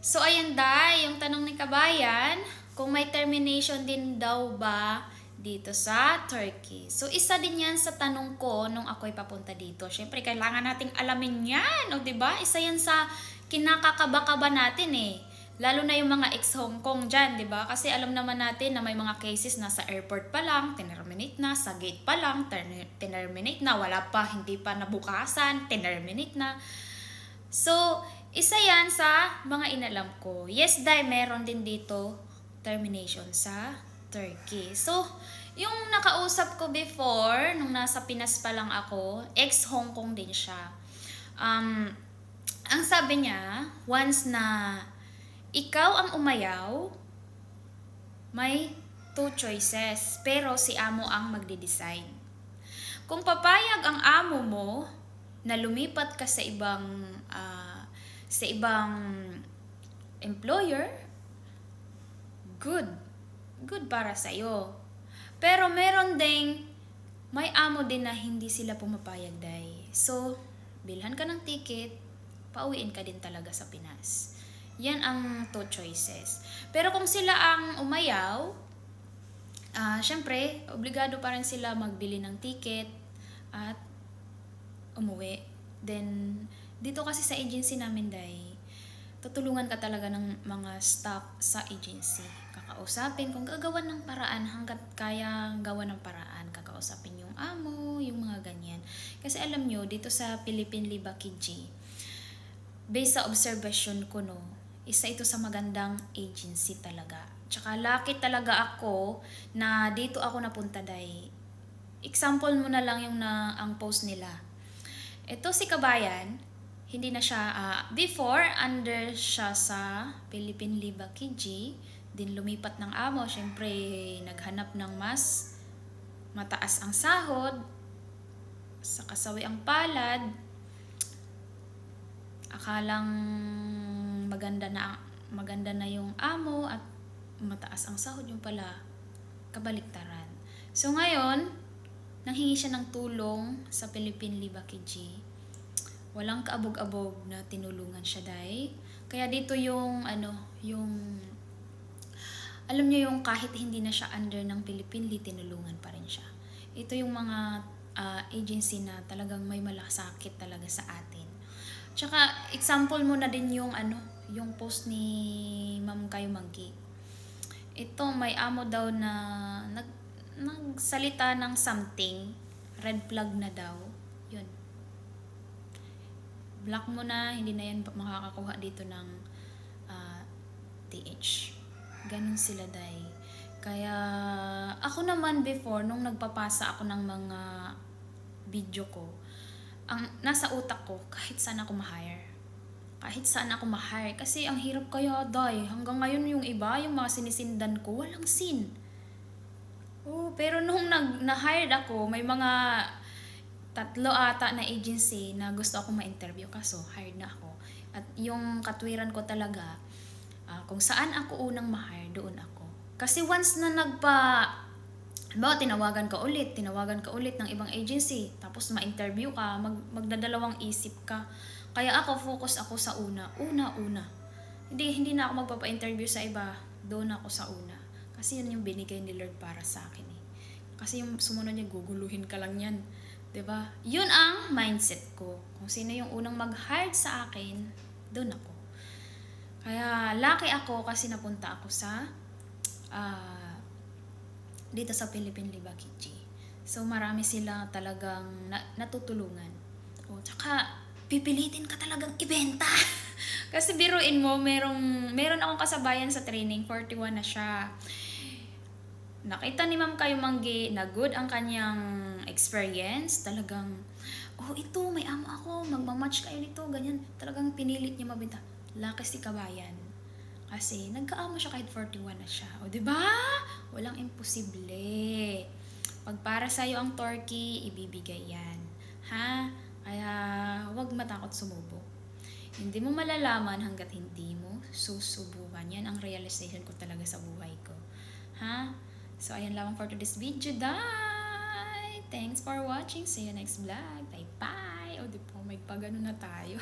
So, ayan yung tanong ni Kabayan, kung may termination din daw ba dito sa Turkey. So, isa din yan sa tanong ko nung ako'y papunta dito. Siyempre, kailangan nating alamin yan, o 'di ba? Isa yan sa kinakakaba-kaba natin eh. Lalo na yung mga ex-Hong Kong dyan, di ba? Kasi alam naman natin na may mga cases na sa airport pa lang, tinerminate na, sa gate pa lang, tinerminate na, wala pa, hindi pa nabukasan, tinerminate na. So, isa yan sa mga inalam ko. Yes, meron din dito termination sa Turkey. So, yung nakausap ko before, nung nasa Pinas pa lang ako, ex-Hong Kong din siya. Ang sabi niya, once na ikaw ang umayaw, may two choices, pero si amo ang magde-decide. Kung papayag ang amo mo na lumipat ka sa ibang employer, good. Good para sa iyo. Pero meron ding may amo din na hindi sila pumapayag day. So, bilhan ka ng ticket, pauwiin ka din talaga sa Pinas. Yan ang two choices. Pero kung sila ang umayaw, syempre, obligado pa rin sila magbili ng ticket at umuwi. Then, dito kasi sa agency namin, tutulungan ka talaga ng mga staff sa agency. Kakausapin kung gagawan ng paraan hanggat kaya gawa ng paraan. Kakausapin yung amo, yung mga ganyan. Kasi alam nyo, dito sa Philippine Liba Kiji, based sa observation ko, no, isa ito sa magandang agency talaga. Tsaka lucky talaga ako na dito ako napunta Example mo na lang yung ang post nila. Ito si Kabayan, hindi na siya, before, under siya sa Philippine Liba Kiji, din lumipat ng amo, syempre naghanap ng mas mataas ang sahod, sa kasawi ang palad, akalang maganda na yung amo at mataas ang sahod, yung pala kabaliktaran. So ngayon, nanghingi siya ng tulong sa Philippine Liba Kiji. Walang kaabog-abog na tinulungan siya Kaya dito yung alam niyo yung kahit hindi na siya under ng Philippine Liba, tinulungan pa rin siya. Ito yung mga agency na talagang may malasakit talaga sa atin. Tsaka example mo na din yung yung post ni Ma'am Kayo Maggi. Ito may amo daw na nagsalita ng something, red flag na daw. Yun. Block mo na, hindi na yan makakakuha dito ng TH. Ganun sila Kaya ako naman before, nung nagpapasa ako ng mga video ko, ang nasa utak ko, kahit saan ako ma-hire. Kahit saan ako ma-hire. Kasi ang hirap kaya hanggang ngayon yung iba, yung mga sinisindan ko, walang sin. Pero nung na-hired ako, may mga 3 ata na agency na gusto ako ma-interview, kaso hired na ako. At yung katwiran ko talaga, kung saan ako unang ma-hire, doon ako. Kasi once na tinawagan ka ulit ng ibang agency, tapos ma-interview ka, magdadalawang isip ka. Kaya ako, focus ako sa una. Hindi na ako magpapa-interview sa iba, doon ako sa una. Kasi yun yung binigay ni Lord para sa akin eh. Kasi yung sumunod niya, guguluhin ka lang yan. 'Di ba? Yun ang mindset ko. Kung sino yung unang mag-hire sa akin, doon ako. Kaya lucky ako kasi napunta ako sa dito sa Philippine Liba Kiji. So marami sila talagang natutulungan. Tsaka pipilitin ka talagang ibenta. Kasi biruin mo, meron akong kasabayan sa training, 41 na siya. Nakita ni Ma'am Kayo Manggi na good ang kanyang experience. Talagang, ito, may amo ako, magmamatch kayo nito, ganyan. Talagang pinilit niya mabenta. Lucky si Kabayan. Kasi nagkaamo siya kahit 41 na siya. Diba? Walang imposible. Pag para sa'yo ang Turkey, ibibigay yan. Ha? Kaya, huwag matakot sumubok. Hindi mo malalaman hanggat hindi mo susubukan. Yan ang realization ko talaga sa buhay ko. Ha? So, ayan lamang for today's video, Thanks for watching. See you next vlog. Bye-bye. Di po, may pagano na tayo.